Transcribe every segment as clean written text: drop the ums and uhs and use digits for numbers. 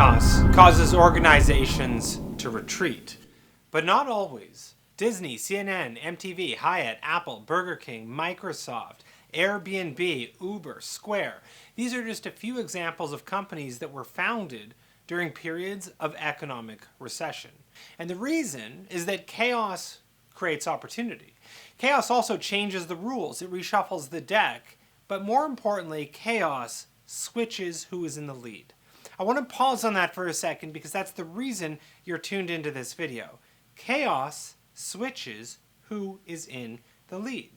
Chaos causes organizations to retreat, but not always. Disney, CNN, MTV, Hyatt, Apple, Burger King, Microsoft, Airbnb, Uber, Square. These are just a few examples of companies that were founded during periods of economic recession. And the reason is that chaos creates opportunity. Chaos also changes the rules. It reshuffles the deck. But more importantly, chaos switches who is in the lead. I want to pause on that for a second because that's the reason you're tuned into this video. Chaos switches who is in the lead.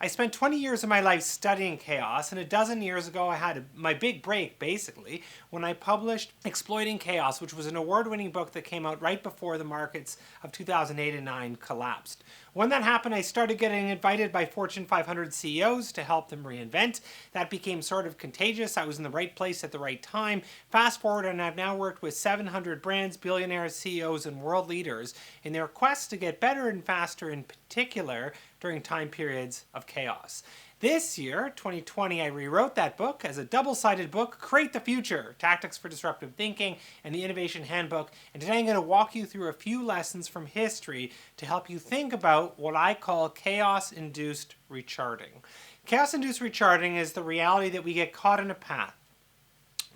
I spent 20 years of my life studying chaos, and a dozen years ago I had my big break, basically, when I published Exploiting Chaos, which was an award-winning book that came out right before the markets of 2008 and 9 collapsed. When that happened, I started getting invited by Fortune 500 CEOs to help them reinvent. That became sort of contagious. I was in the right place at the right time. Fast forward, and I've now worked with 700 brands, billionaires, CEOs, and world leaders in their quest to get better and faster, in particular during time periods of chaos. This year, 2020, I rewrote that book as a double-sided book, Create the Future, Tactics for Disruptive Thinking, and the Innovation Handbook. And today I'm going to walk you through a few lessons from history to help you think about what I call chaos-induced recharting. Chaos-induced recharting is the reality that we get caught in a path.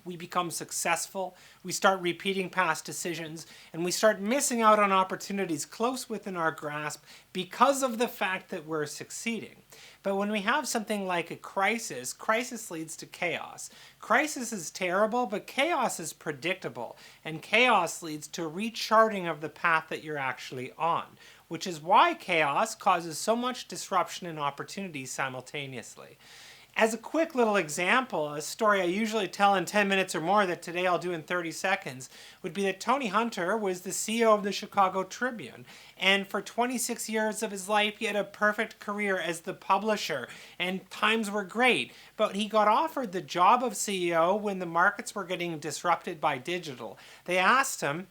We become successful, we start repeating past decisions, and we start missing out on opportunities close within our grasp because of the fact that we're succeeding. But when we have something like a crisis, crisis leads to chaos. Crisis is terrible, but chaos is predictable, and chaos leads to a recharting of the path that you're actually on, which is why chaos causes so much disruption and opportunity simultaneously. As a quick little example, a story I usually tell in 10 minutes or more that today I'll do in 30 seconds would be that Tony Hunter was the CEO of the Chicago Tribune. And for 26 years of his life, he had a perfect career as the publisher, and times were great. But he got offered the job of CEO when the markets were getting disrupted by digital. They asked him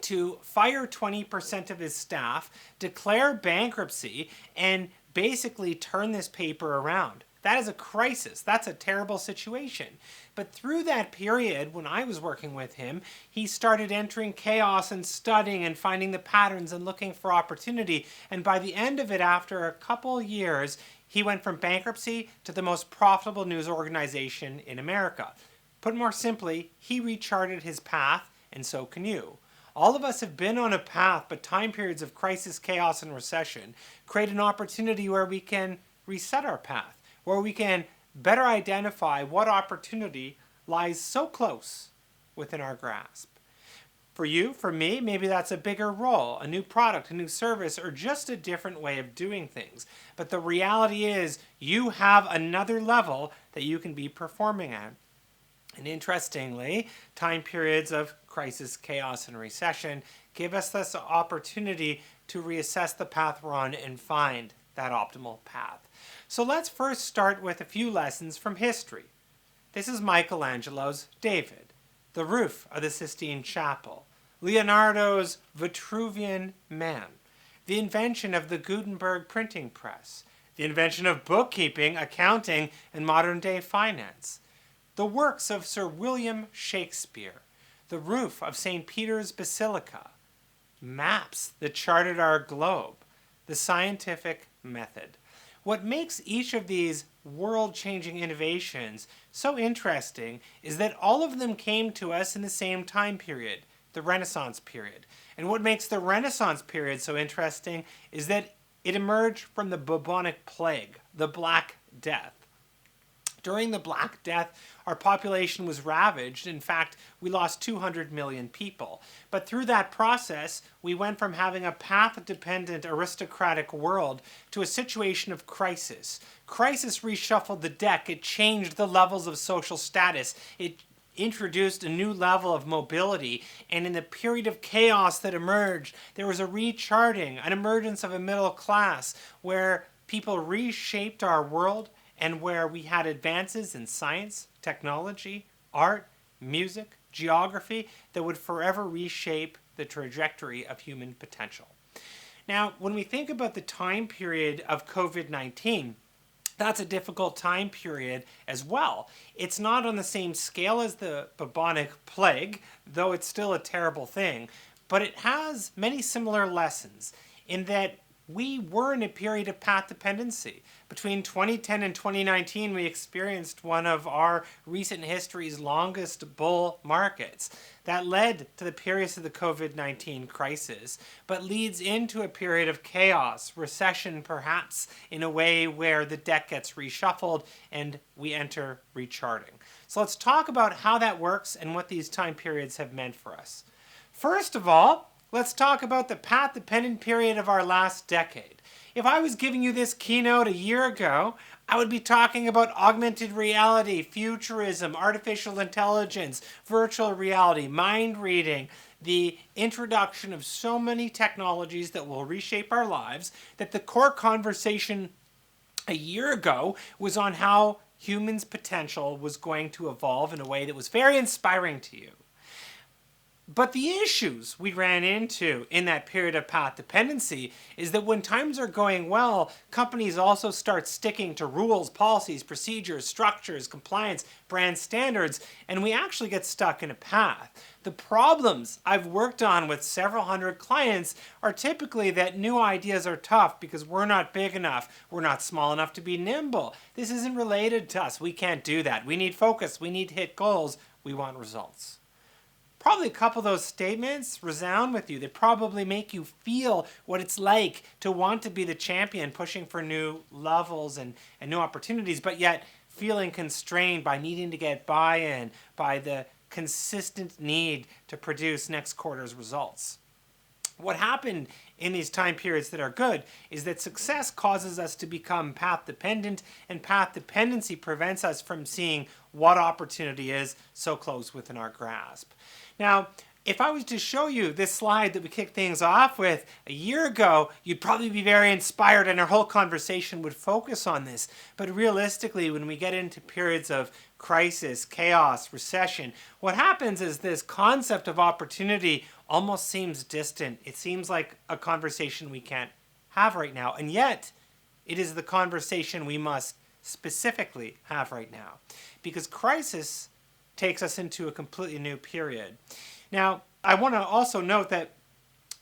to fire 20% of his staff, declare bankruptcy, and basically turn this paper around. That is a crisis. That's a terrible situation. But through that period, when I was working with him, he started entering chaos and studying and finding the patterns and looking for opportunity. And by the end of it, after a couple years, he went from bankruptcy to the most profitable news organization in America. Put more simply, he recharted his path, and so can you. All of us have been on a path, but time periods of crisis, chaos, and recession create an opportunity where we can reset our path, where we can better identify what opportunity lies so close within our grasp. For you, for me, maybe that's a bigger role, a new product, a new service, or just a different way of doing things. But the reality is you have another level that you can be performing at. And interestingly, time periods of crisis, chaos, and recession give us this opportunity to reassess the path we're on and find that optimal path. So let's first start with a few lessons from history. This is Michelangelo's David, the roof of the Sistine Chapel, Leonardo's Vitruvian Man, the invention of the Gutenberg printing press, the invention of bookkeeping, accounting, and modern-day finance, the works of Sir William Shakespeare, the roof of St. Peter's Basilica, maps that charted our globe, the scientific method. What makes each of these world-changing innovations so interesting is that all of them came to us in the same time period, the Renaissance period. And what makes the Renaissance period so interesting is that it emerged from the bubonic plague, the Black Death. During the Black Death, our population was ravaged. In fact, we lost 200 million people. But through that process, we went from having a path-dependent aristocratic world to a situation of crisis. Crisis reshuffled the deck. It changed the levels of social status. It introduced a new level of mobility. And in the period of chaos that emerged, there was a recharting, an emergence of a middle class where people reshaped our world, and where we had advances in science, technology, art, music, geography that would forever reshape the trajectory of human potential. Now, when we think about the time period of COVID-19, That's a difficult time period as well. It's not on the same scale as the bubonic plague, though it's still a terrible thing, but it has many similar lessons in that we were in a period of path dependency. Between 2010 and 2019, we experienced one of our recent history's longest bull markets. That led to the periods of the COVID-19 crisis, but leads into a period of chaos, recession perhaps, in a way where the deck gets reshuffled and we enter recharting. So let's talk about how that works and what these time periods have meant for us. First of all, let's talk about the path-dependent period of our last decade. If I was giving you this keynote a year ago, I would be talking about augmented reality, futurism, artificial intelligence, virtual reality, mind reading, the introduction of so many technologies that will reshape our lives, that the core conversation a year ago was on how humans' potential was going to evolve in a way that was very inspiring to you. But the issues we ran into in that period of path dependency is that when times are going well, companies also start sticking to rules, policies, procedures, structures, compliance, brand standards, and we actually get stuck in a path. The problems I've worked on with several hundred clients are typically that new ideas are tough because we're not big enough, we're not small enough to be nimble. This isn't related to us. We can't do that. We need focus. We need to hit goals. We want results. Probably a couple of those statements resound with you. They probably make you feel what it's like to want to be the champion, pushing for new levels and new opportunities, but yet feeling constrained by needing to get buy-in, by the consistent need to produce next quarter's results. What happened in these time periods that are good is that success causes us to become path dependent, and path dependency prevents us from seeing what opportunity is so close within our grasp. Now, if I was to show you this slide that we kicked things off with a year ago, you'd probably be very inspired and our whole conversation would focus on this. But realistically, when we get into periods of crisis, chaos, recession, what happens is this concept of opportunity almost seems distant. It seems like a conversation we can't have right now. And yet, it is the conversation we must specifically have right now. Because crisis takes us into a completely new period. Now, I want to also note that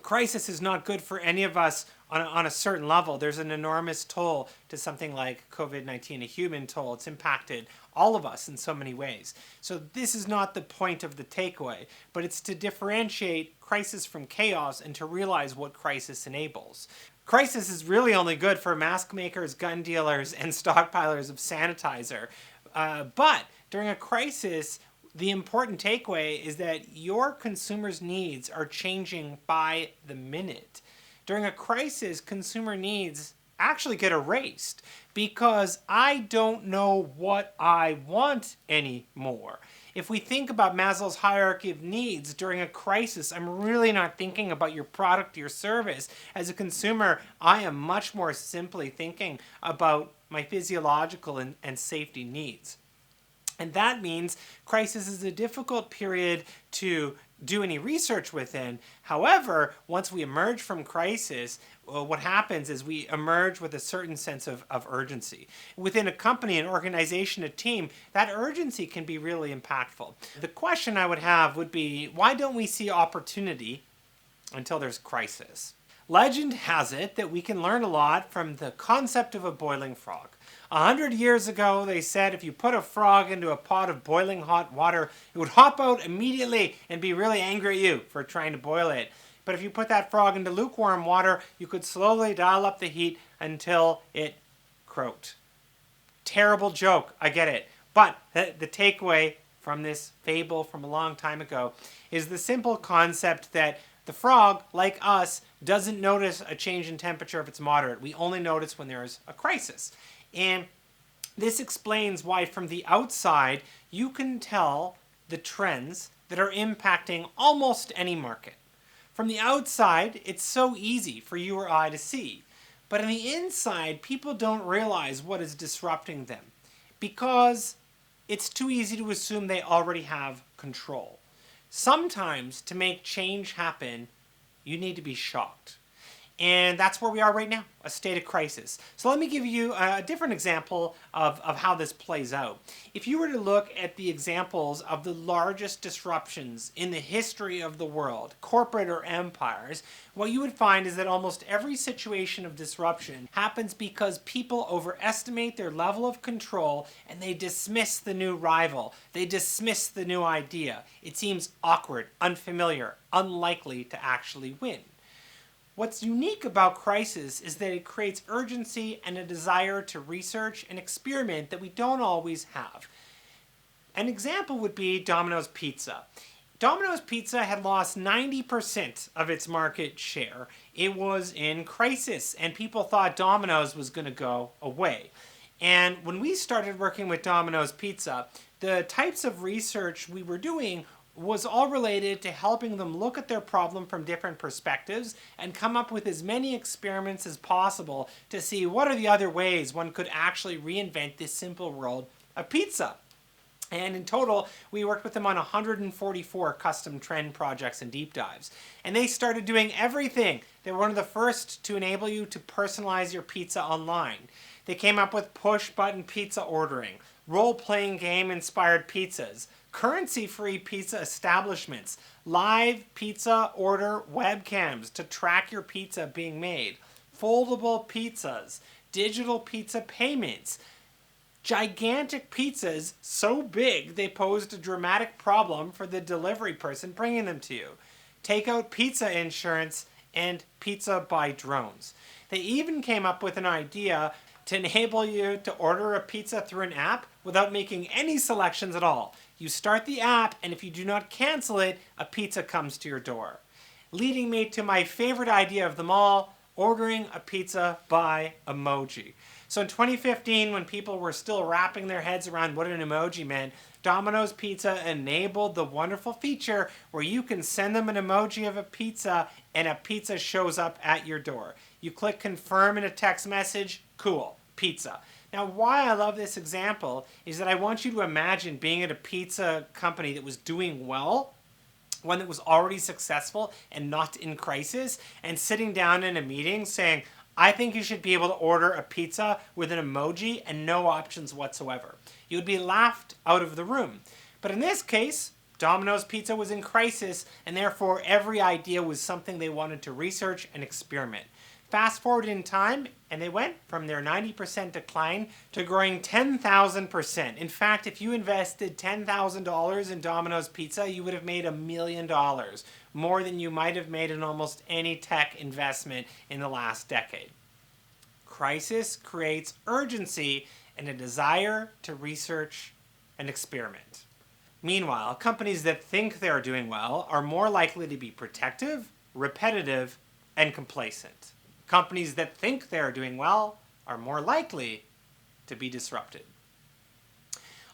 crisis is not good for any of us on a certain level. There's an enormous toll to something like COVID-19, a human toll. It's impacted all of us in so many ways. So this is not the point of the takeaway, but it's to differentiate crisis from chaos and to realize what crisis enables. Crisis is really only good for mask makers, gun dealers, and stockpilers of sanitizer. But during a crisis, the important takeaway is that your consumers' needs are changing by the minute. During a crisis, consumer needs actually get erased because I don't know what I want anymore. If we think about Maslow's hierarchy of needs during a crisis, I'm really not thinking about your product or your service. As a consumer, I am much more simply thinking about my physiological and safety needs. And that means crisis is a difficult period to do any research within. However, once we emerge from crisis, what happens is we emerge with a certain sense of urgency. Within a company, an organization, a team, that urgency can be really impactful. The question I would have would be, why don't we see opportunity until there's crisis? Legend has it that we can learn a lot from the concept of a boiling frog. 100 years ago, they said if you put a frog into a pot of boiling hot water, it would hop out immediately and be really angry at you for trying to boil it. But if you put that frog into lukewarm water, you could slowly dial up the heat until it croaked. Terrible joke, I get it. But the takeaway from this fable from a long time ago is the simple concept that the frog, like us, doesn't notice a change in temperature if it's moderate. We only notice when there's a crisis. And this explains why from the outside, you can tell the trends that are impacting almost any market. From the outside, it's so easy for you or I to see. But on the inside, people don't realize what is disrupting them because it's too easy to assume they already have control. Sometimes, to make change happen, you need to be shocked. And that's where we are right now, a state of crisis. So let me give you a different example of how this plays out. If you were to look at the examples of the largest disruptions in the history of the world, corporate or empires, what you would find is that almost every situation of disruption happens because people overestimate their level of control and they dismiss the new rival. They dismiss the new idea. It seems awkward, unfamiliar, unlikely to actually win. What's unique about crisis is that it creates urgency and a desire to research and experiment that we don't always have. An example would be Domino's Pizza. Domino's Pizza had lost 90% of its market share. It was in crisis, and people thought Domino's was going to go away. And when we started working with Domino's Pizza, the types of research we were doing was all related to helping them look at their problem from different perspectives and come up with as many experiments as possible to see what are the other ways one could actually reinvent this simple world of pizza. And in total, we worked with them on 144 custom trend projects and deep dives. And they started doing everything. They were one of the first to enable you to personalize your pizza online. They came up with push-button pizza ordering, role-playing game-inspired pizzas, currency-free pizza establishments, live pizza order webcams to track your pizza being made, foldable pizzas, digital pizza payments, gigantic pizzas so big they posed a dramatic problem for the delivery person bringing them to you, takeout pizza insurance, and pizza by drones. They even came up with an idea to enable you to order a pizza through an app without making any selections at all. You start the app, and if you do not cancel it, a pizza comes to your door. Leading me to my favorite idea of them all, ordering a pizza by emoji. So in 2015, when people were still wrapping their heads around what an emoji meant, Domino's Pizza enabled the wonderful feature where you can send them an emoji of a pizza and a pizza shows up at your door. You click confirm in a text message, cool, pizza. Now, why I love this example is that I want you to imagine being at a pizza company that was doing well, one that was already successful and not in crisis, and sitting down in a meeting saying, I think you should be able to order a pizza with an emoji and no options whatsoever. You would be laughed out of the room. But in this case, Domino's Pizza was in crisis, and therefore every idea was something they wanted to research and experiment. Fast forward in time, and they went from their 90% decline to growing 10,000%. In fact, if you invested $10,000 in Domino's Pizza, you would have made $1 million, more than you might have made in almost any tech investment in the last decade. Crisis creates urgency and a desire to research and experiment. Meanwhile, companies that think they're doing well are more likely to be protective, repetitive, and complacent. Companies that think they're doing well are more likely to be disrupted.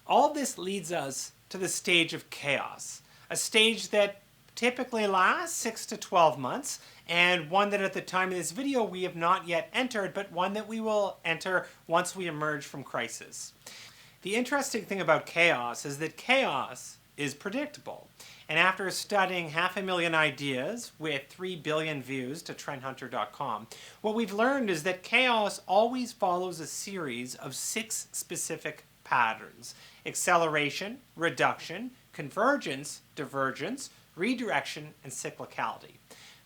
All this leads us to the stage of chaos, a stage that typically lasts 6 to 12 months, and one that at the time of this video we have not yet entered, but one that we will enter once we emerge from crisis. The interesting thing about chaos is that chaos is predictable. And after studying 500,000 ideas with 3 billion views to trendhunter.com, what we've learned is that chaos always follows a series of 6 specific patterns: acceleration, reduction, convergence, divergence, redirection, and cyclicality.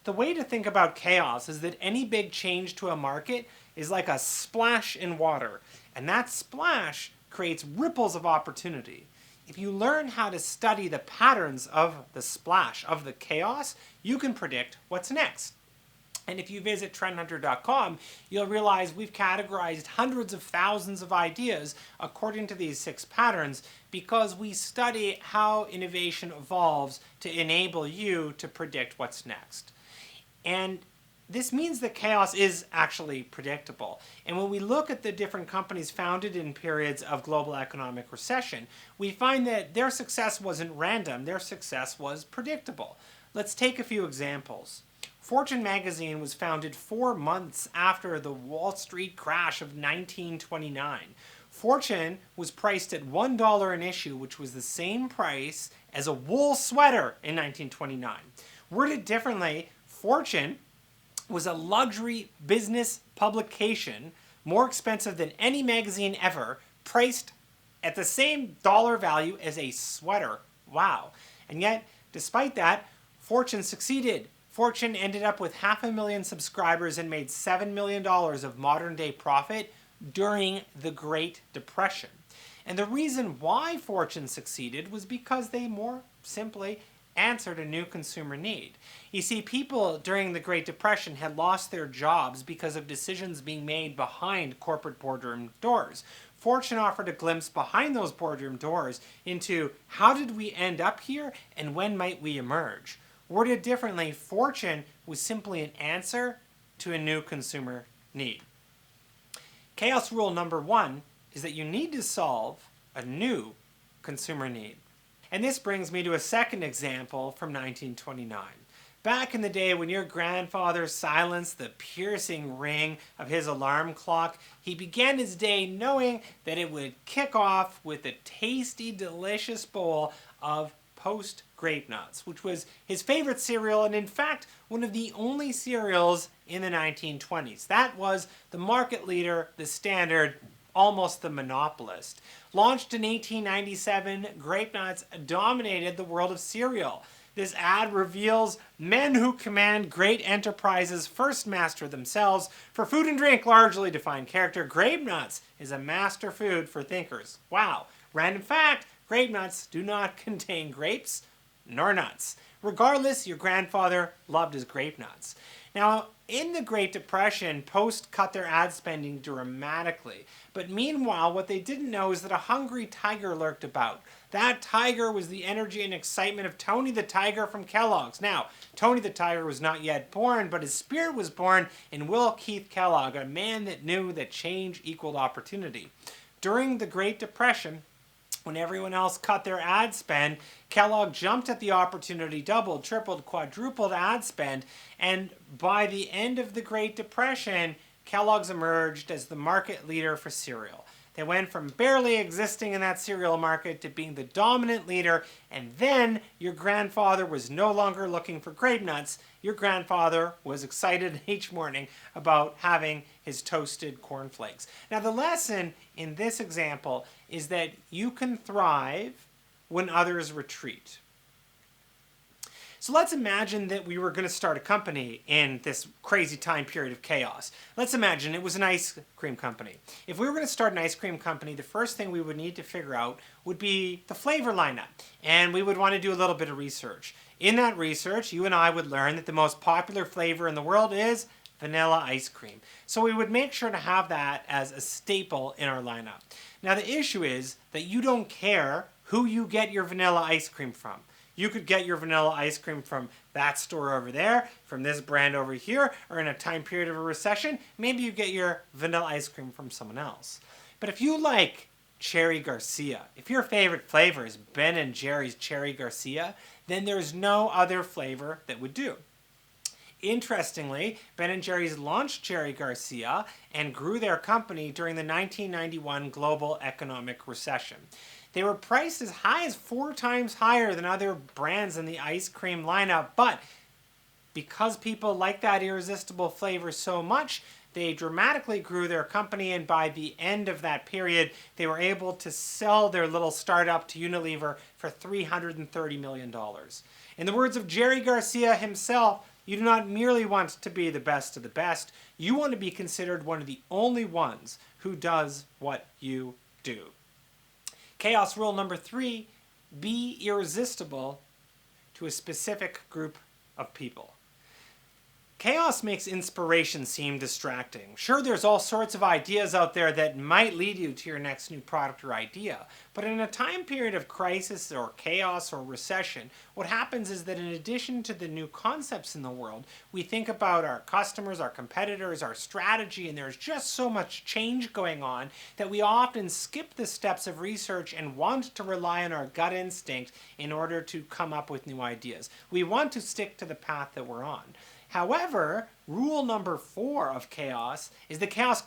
The way to think about chaos is that any big change to a market is like a splash in water, and that splash creates ripples of opportunity. If you learn how to study the patterns of the splash, of the chaos, you can predict what's next. And if you visit trendhunter.com, you'll realize we've categorized hundreds of thousands of ideas according to these 6 patterns because we study how innovation evolves to enable you to predict what's next. And this means that chaos is actually predictable. And when we look at the different companies founded in periods of global economic recession, we find that their success wasn't random, their success was predictable. Let's take a few examples. Fortune magazine was founded 4 months after the Wall Street crash of 1929. Fortune was priced at $1 an issue, which was the same price as a wool sweater in 1929. Worded differently, Fortune was a luxury business publication, more expensive than any magazine ever, priced at the same dollar value as a sweater. Wow. And yet, despite that, Fortune succeeded. Fortune ended up with 500,000 subscribers and made $7 million of modern day profit during the Great Depression. And the reason why Fortune succeeded was because they more simply answered a new consumer need. You see, people during the Great Depression had lost their jobs because of decisions being made behind corporate boardroom doors. Fortune offered a glimpse behind those boardroom doors into how did we end up here and when might we emerge. Worded differently, Fortune was simply an answer to a new consumer need. Chaos rule number 1 is that you need to solve a new consumer need. And this brings me to a second example from 1929. Back in the day when your grandfather silenced the piercing ring of his alarm clock, he began his day knowing that it would kick off with a tasty, delicious bowl of Post Grape Nuts, which was his favorite cereal and in fact one of the only cereals in the 1920s. That was the market leader, the standard, almost the monopolist. Launched in 1897, Grape Nuts dominated the world of cereal. This ad reveals men who command great enterprises first master themselves. For food and drink largely define character, Grape Nuts is a master food for thinkers. Wow. Random fact, Grape Nuts do not contain grapes nor nuts. Regardless, your grandfather loved his Grape Nuts. Now, in the Great Depression, Post cut their ad spending dramatically. But meanwhile, what they didn't know is that a hungry tiger lurked about. That tiger was the energy and excitement of Tony the Tiger from Kellogg's. Now, Tony the Tiger was not yet born, but his spirit was born in Will Keith Kellogg, a man that knew that change equaled opportunity. During the Great Depression, when everyone else cut their ad spend, Kellogg jumped at the opportunity, doubled, tripled, quadrupled ad spend, and by the end of the Great Depression, Kellogg's emerged as the market leader for cereal. They went from barely existing in that cereal market to being the dominant leader, and then your grandfather was no longer looking for Grape Nuts. Your grandfather was excited each morning about having his toasted cornflakes. Now, the lesson in this example is that you can thrive when others retreat. So let's imagine that we were going to start a company in this crazy time period of chaos. Let's imagine it was an ice cream company. If we were going to start an ice cream company, the first thing we would need to figure out would be the flavor lineup. And we would want to do a little bit of research. In that research, you and I would learn that the most popular flavor in the world is vanilla ice cream. So we would make sure to have that as a staple in our lineup. Now the issue is that you don't care who you get your vanilla ice cream from. You could get your vanilla ice cream from that store over there, from this brand over here, or in a time period of a recession, maybe you get your vanilla ice cream from someone else. But if you like Cherry Garcia, if your favorite flavor is Ben & Jerry's Cherry Garcia, then there's no other flavor that would do. Interestingly, Ben & Jerry's launched Cherry Garcia and grew their company during the 1991 global economic recession. They were priced as high as 4 times higher than other brands in the ice cream lineup, but because people like that irresistible flavor so much, they dramatically grew their company, and by the end of that period, they were able to sell their little startup to Unilever for $330 million. In the words of Jerry Garcia himself, you do not merely want to be the best of the best, you want to be considered one of the only ones who does what you do. Chaos rule number 3, be irresistible to a specific group of people. Chaos makes inspiration seem distracting. Sure, there's all sorts of ideas out there that might lead you to your next new product or idea, but in a time period of crisis or chaos or recession, what happens is that in addition to the new concepts in the world, we think about our customers, our competitors, our strategy, and there's just so much change going on that we often skip the steps of research and want to rely on our gut instinct in order to come up with new ideas. We want to stick to the path that we're on. However, rule number 4 of chaos is that chaos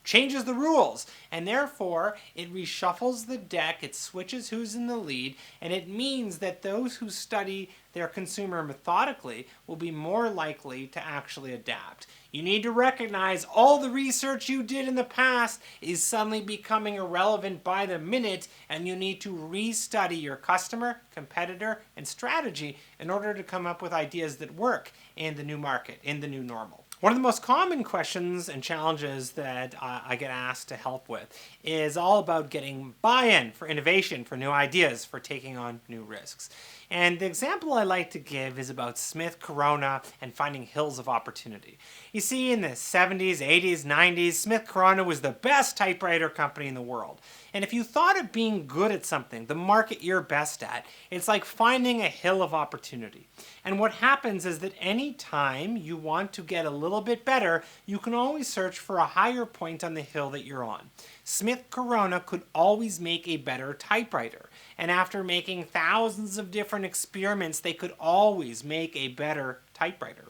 changes the rules, and therefore it reshuffles the deck, it switches who's in the lead, and it means that those who study their consumer methodically will be more likely to actually adapt. You need to recognize all the research you did in the past is suddenly becoming irrelevant by the minute, and you need to restudy your customer, competitor, and strategy in order to come up with ideas that work in the new market, in the new normal. One of the most common questions and challenges that I get asked to help with is all about getting buy-in for innovation, for new ideas, for taking on new risks. And the example I like to give is about Smith Corona and finding hills of opportunity. You see, in the 70s, 80s, 90s, Smith Corona was the best typewriter company in the world. And if you thought of being good at something, the market you're best at, it's like finding a hill of opportunity. And what happens is that any time you want to get a little bit better, you can always search for a higher point on the hill that you're on. Smith Corona could always make a better typewriter. And after making thousands of different experiments, they could always make a better typewriter.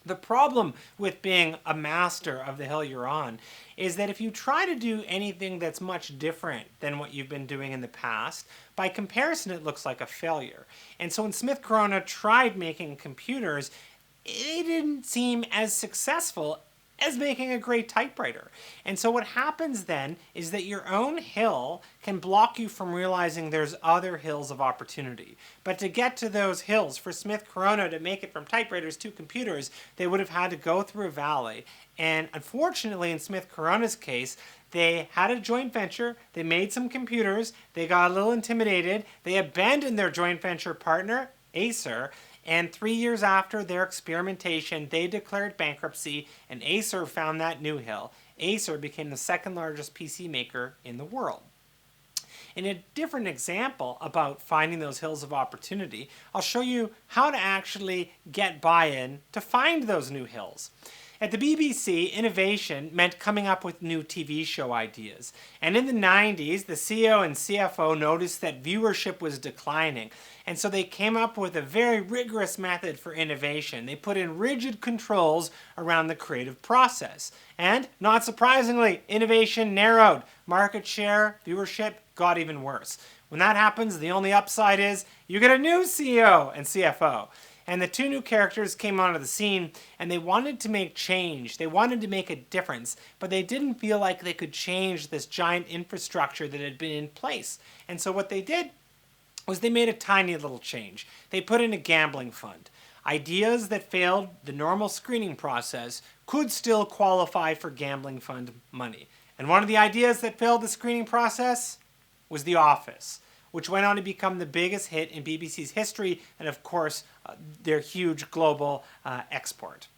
The problem with being a master of the hill you're on is that if you try to do anything that's much different than what you've been doing in the past, by comparison it looks like a failure. And so when Smith Corona tried making computers, it didn't seem as successful as making a great typewriter. And so what happens then is that your own hill can block you from realizing there's other hills of opportunity. But to get to those hills, for Smith Corona to make it from typewriters to computers, they would have had to go through a valley. And unfortunately, in Smith Corona's case, they had a joint venture, they made some computers, they got a little intimidated, they abandoned their joint venture partner, Acer, and 3 years after their experimentation, they declared bankruptcy, and Acer found that new hill. Acer became the second largest PC maker in the world. In a different example about finding those hills of opportunity, I'll show you how to actually get buy-in to find those new hills. At the BBC, innovation meant coming up with new TV show ideas. And in the 90s, the CEO and CFO noticed that viewership was declining. And so they came up with a very rigorous method for innovation. They put in rigid controls around the creative process. And, not surprisingly, innovation narrowed. Market share, viewership got even worse. When that happens, the only upside is you get a new CEO and CFO. And the two new characters came onto the scene, and they wanted to make change. They wanted to make a difference, but they didn't feel like they could change this giant infrastructure that had been in place. And so what they did was they made a tiny little change. They put in a gambling fund. Ideas that failed the normal screening process could still qualify for gambling fund money. And one of the ideas that failed the screening process was The Office, which went on to become the biggest hit in BBC's history, and of course, their huge global export.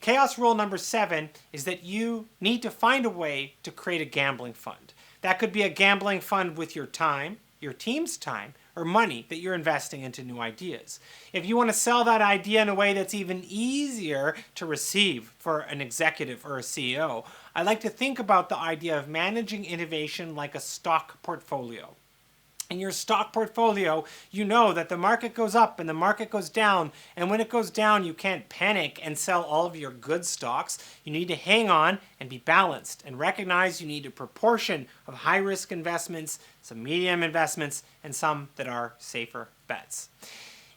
Chaos rule number 7 is that you need to find a way to create a gambling fund. That could be a gambling fund with your time, your team's time, or money that you're investing into new ideas. If you want to sell that idea in a way that's even easier to receive for an executive or a CEO, I like to think about the idea of managing innovation like a stock portfolio. In your stock portfolio, you know that the market goes up and the market goes down. And when it goes down, you can't panic and sell all of your good stocks. You need to hang on and be balanced and recognize you need a proportion of high-risk investments, some medium investments, and some that are safer bets.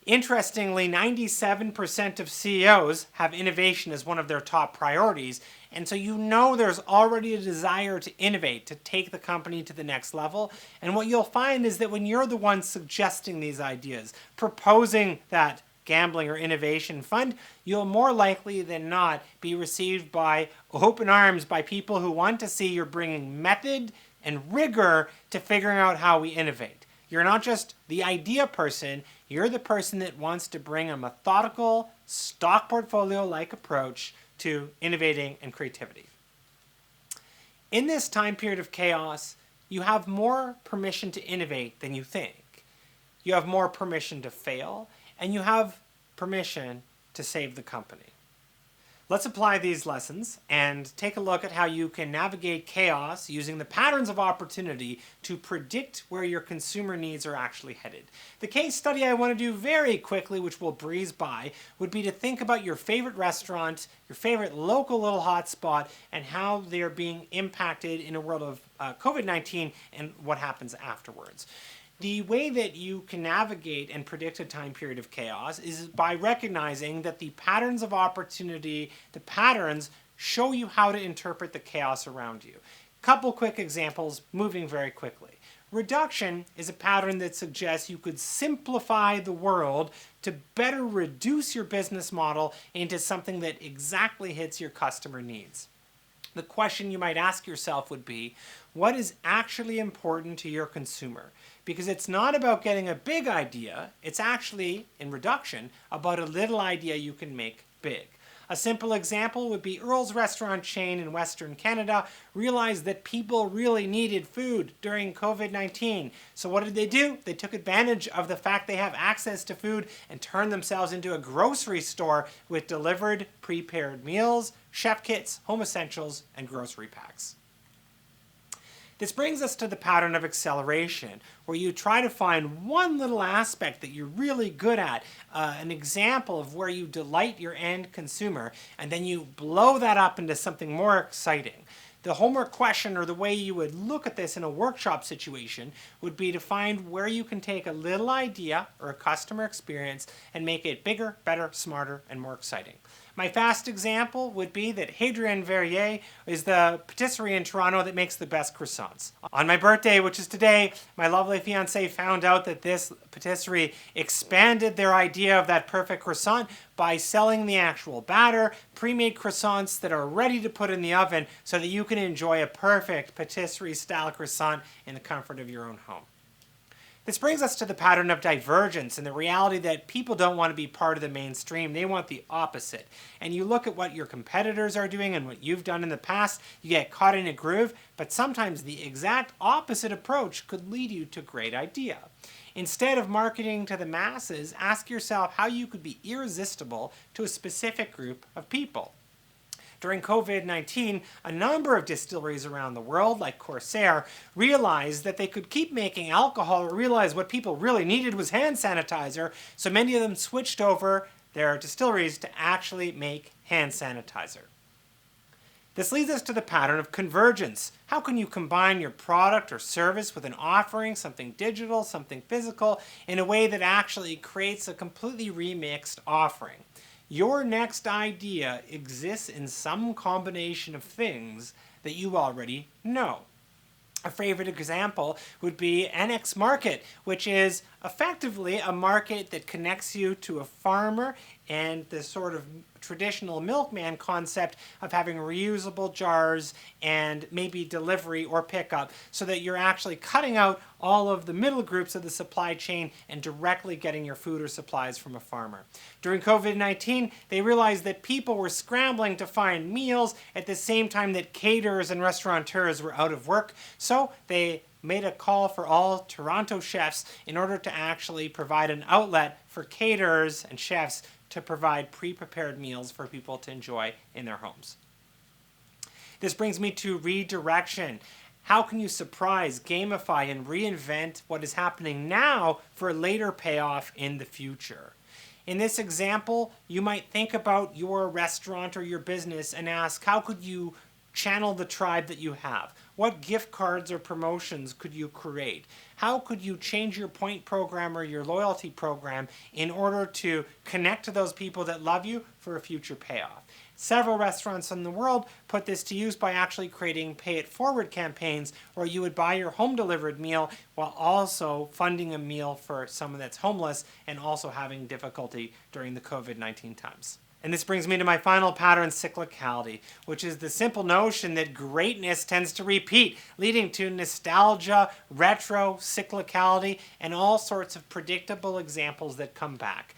Interestingly, 97% of CEOs have innovation as one of their top priorities, and so you know there's already a desire to innovate, to take the company to the next level. And what you'll find is that when you're the one suggesting these ideas, proposing that gambling or innovation fund, you'll more likely than not be received by open arms by people who want to see you're bringing method and rigor to figuring out how we innovate. You're not just the idea person, you're the person that wants to bring a methodical, stock portfolio-like approach to innovating and creativity. In this time period of chaos, you have more permission to innovate than you think. You have more permission to fail, and you have permission to save the company. Let's apply these lessons and take a look at how you can navigate chaos using the patterns of opportunity to predict where your consumer needs are actually headed. The case study I want to do very quickly, which we'll breeze by, would be to think about your favorite restaurant, your favorite local little hotspot, and how they're being impacted in a world of COVID-19 and what happens afterwards. The way that you can navigate and predict a time period of chaos is by recognizing that the patterns of opportunity, the patterns, show you how to interpret the chaos around you. Couple quick examples, moving very quickly. Reduction is a pattern that suggests you could simplify the world to better reduce your business model into something that exactly hits your customer needs. The question you might ask yourself would be, what is actually important to your consumer? Because it's not about getting a big idea, it's actually, in reduction, about a little idea you can make big. A simple example would be Earl's restaurant chain in Western Canada realized that people really needed food during COVID-19. So what did they do? They took advantage of the fact they have access to food and turned themselves into a grocery store with delivered prepared meals, chef kits, home essentials, and grocery packs. This brings us to the pattern of acceleration, where you try to find one little aspect that you're really good at, an example of where you delight your end consumer, and then you blow that up into something more exciting. The homework question, or the way you would look at this in a workshop situation, would be to find where you can take a little idea or a customer experience and make it bigger, better, smarter, and more exciting. My fast example would be that Hadrian Verrier is the patisserie in Toronto that makes the best croissants. On my birthday, which is today, my lovely fiancée found out that this patisserie expanded their idea of that perfect croissant by selling the actual batter, pre-made croissants that are ready to put in the oven so that you can enjoy a perfect patisserie-style croissant in the comfort of your own home. This brings us to the pattern of divergence and the reality that people don't want to be part of the mainstream. They want the opposite. And you look at what your competitors are doing and what you've done in the past, you get caught in a groove, but sometimes the exact opposite approach could lead you to a great idea. Instead of marketing to the masses, ask yourself how you could be irresistible to a specific group of people. During COVID-19, a number of distilleries around the world, like Corsair, realized that they could keep making alcohol or realize what people really needed was hand sanitizer, so many of them switched over their distilleries to actually make hand sanitizer. This leads us to the pattern of convergence. How can you combine your product or service with an offering, something digital, something physical, in a way that actually creates a completely remixed offering? Your next idea exists in some combination of things that you already know. A favorite example would be NX Market, which is effectively a market that connects you to a farmer and the sort of traditional milkman concept of having reusable jars and maybe delivery or pickup so that you're actually cutting out all of the middle groups of the supply chain and directly getting your food or supplies from a farmer. During COVID-19, they realized that people were scrambling to find meals at the same time that caterers and restaurateurs were out of work, so they made a call for all Toronto chefs in order to actually provide an outlet for caterers and chefs to provide pre-prepared meals for people to enjoy in their homes. This brings me to redirection. How can you surprise, gamify, and reinvent what is happening now for a later payoff in the future? In this example, you might think about your restaurant or your business and ask, how could you channel the tribe that you have? What gift cards or promotions could you create? How could you change your point program or your loyalty program in order to connect to those people that love you for a future payoff? Several restaurants in the world put this to use by actually creating pay it forward campaigns where you would buy your home delivered meal while also funding a meal for someone that's homeless and also having difficulty during the COVID-19 times. And this brings me to my final pattern, cyclicality, which is the simple notion that greatness tends to repeat, leading to nostalgia, retro, cyclicality, and all sorts of predictable examples that come back.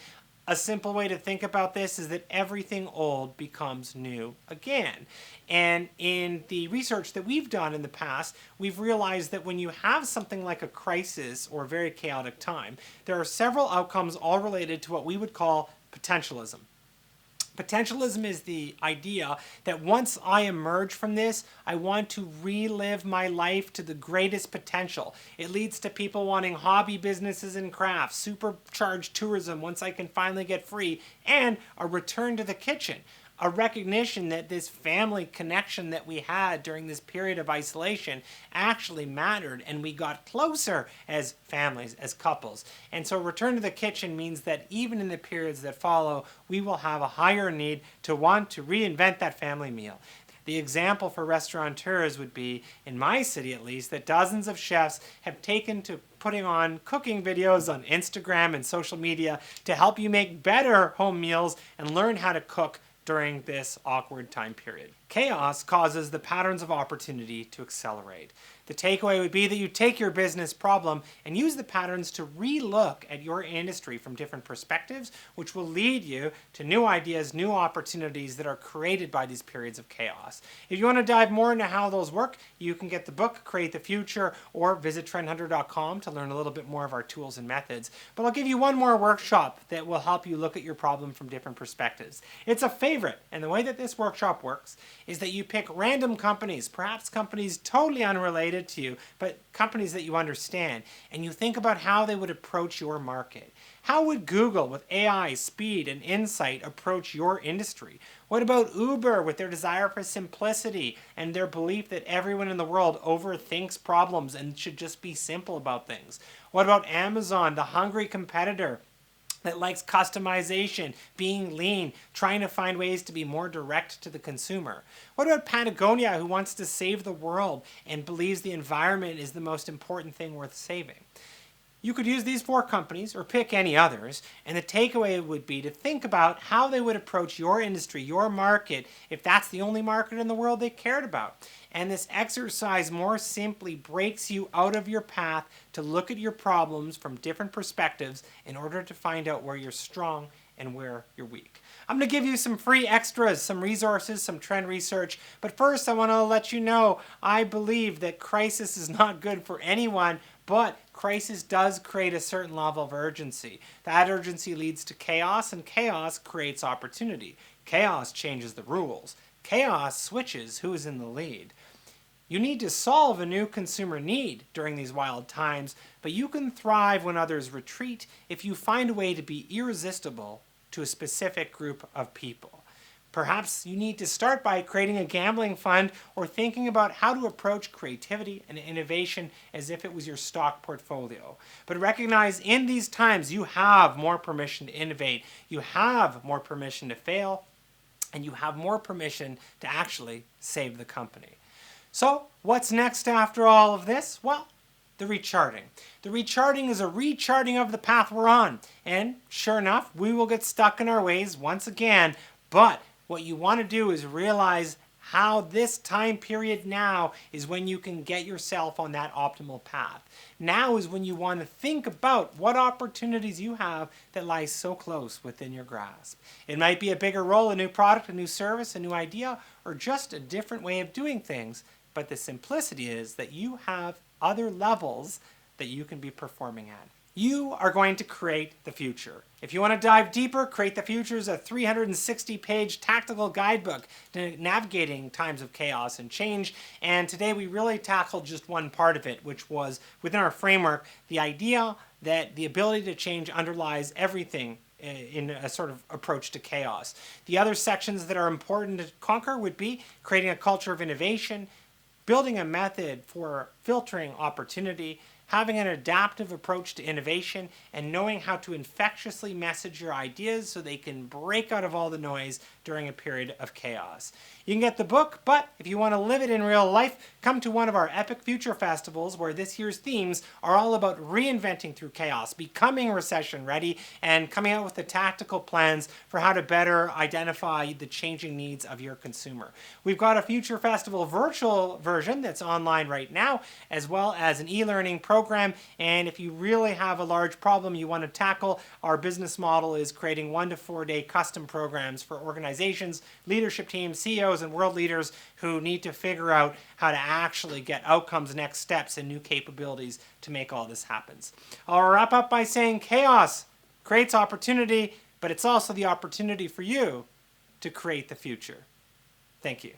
A simple way to think about this is that everything old becomes new again. And in the research that we've done in the past, we've realized that when you have something like a crisis or a very chaotic time, there are several outcomes all related to what we would call potentialism. Potentialism is the idea that once I emerge from this, I want to relive my life to the greatest potential. It leads to people wanting hobby businesses and crafts, supercharged tourism once I can finally get free, and a return to the kitchen. A recognition that this family connection that we had during this period of isolation actually mattered, and we got closer as families, as couples. And so return to the kitchen means that even in the periods that follow, we will have a higher need to want to reinvent that family meal. The example for restaurateurs would be, in my city at least, that dozens of chefs have taken to putting on cooking videos on Instagram and social media to help you make better home meals and learn how to cook during this awkward time period. Chaos causes the patterns of opportunity to accelerate. The takeaway would be that you take your business problem and use the patterns to re-look at your industry from different perspectives, which will lead you to new ideas, new opportunities that are created by these periods of chaos. If you want to dive more into how those work, you can get the book, Create the Future, or visit trendhunter.com to learn a little bit more of our tools and methods. But I'll give you one more workshop that will help you look at your problem from different perspectives. It's a favorite, and the way that this workshop works is that you pick random companies, perhaps companies totally unrelated to you, but companies that you understand, and you think about how they would approach your market. How would Google, with AI, speed, and insight, approach your industry? What about Uber, with their desire for simplicity and their belief that everyone in the world overthinks problems and should just be simple about things? What about Amazon, the hungry competitor that likes customization, being lean, trying to find ways to be more direct to the consumer? What about Patagonia, who wants to save the world and believes the environment is the most important thing worth saving? You could use these 4 companies or pick any others, and the takeaway would be to think about how they would approach your industry, your market, if that's the only market in the world they cared about. And this exercise more simply breaks you out of your path to look at your problems from different perspectives in order to find out where you're strong and where you're weak. I'm going to give you some free extras, some resources, some trend research. But first, I want to let you know I believe that crisis is not good for anyone, but crisis does create a certain level of urgency. That urgency leads to chaos, and chaos creates opportunity. Chaos changes the rules. Chaos switches who's in the lead. You need to solve a new consumer need during these wild times, but you can thrive when others retreat if you find a way to be irresistible to a specific group of people. Perhaps you need to start by creating a gambling fund or thinking about how to approach creativity and innovation as if it was your stock portfolio. But recognize in these times you have more permission to innovate, you have more permission to fail, and you have more permission to actually save the company. So what's next after all of this? Well, the recharting. The recharting is a recharting of the path we're on. And sure enough, we will get stuck in our ways once again, but what you want to do is realize how this time period now is when you can get yourself on that optimal path. Now is when you want to think about what opportunities you have that lie so close within your grasp. It might be a bigger role, a new product, a new service, a new idea, or just a different way of doing things. But the simplicity is that you have other levels that you can be performing at. You are going to create the future. If you want to dive deeper, Create the Future is a 360-page tactical guidebook to navigating times of chaos and change. And today we really tackled just one part of it, which was, within our framework, the idea that the ability to change underlies everything in a sort of approach to chaos. The other sections that are important to conquer would be creating a culture of innovation, building a method for filtering opportunity, having an adaptive approach to innovation, and knowing how to infectiously message your ideas so they can break out of all the noise during a period of chaos. You can get the book, but if you want to live it in real life, come to one of our epic future festivals where this year's themes are all about reinventing through chaos, becoming recession ready, and coming out with the tactical plans for how to better identify the changing needs of your consumer. We've got a future festival virtual version that's online right now, as well as an e-learning program. And if you really have a large problem you want to tackle, our business model is creating 1 to 4 day custom programs for organizations, leadership teams, CEOs, and world leaders who need to figure out how to actually get outcomes, next steps, and new capabilities to make all this happen. I'll wrap up by saying chaos creates opportunity, but it's also the opportunity for you to create the future. Thank you.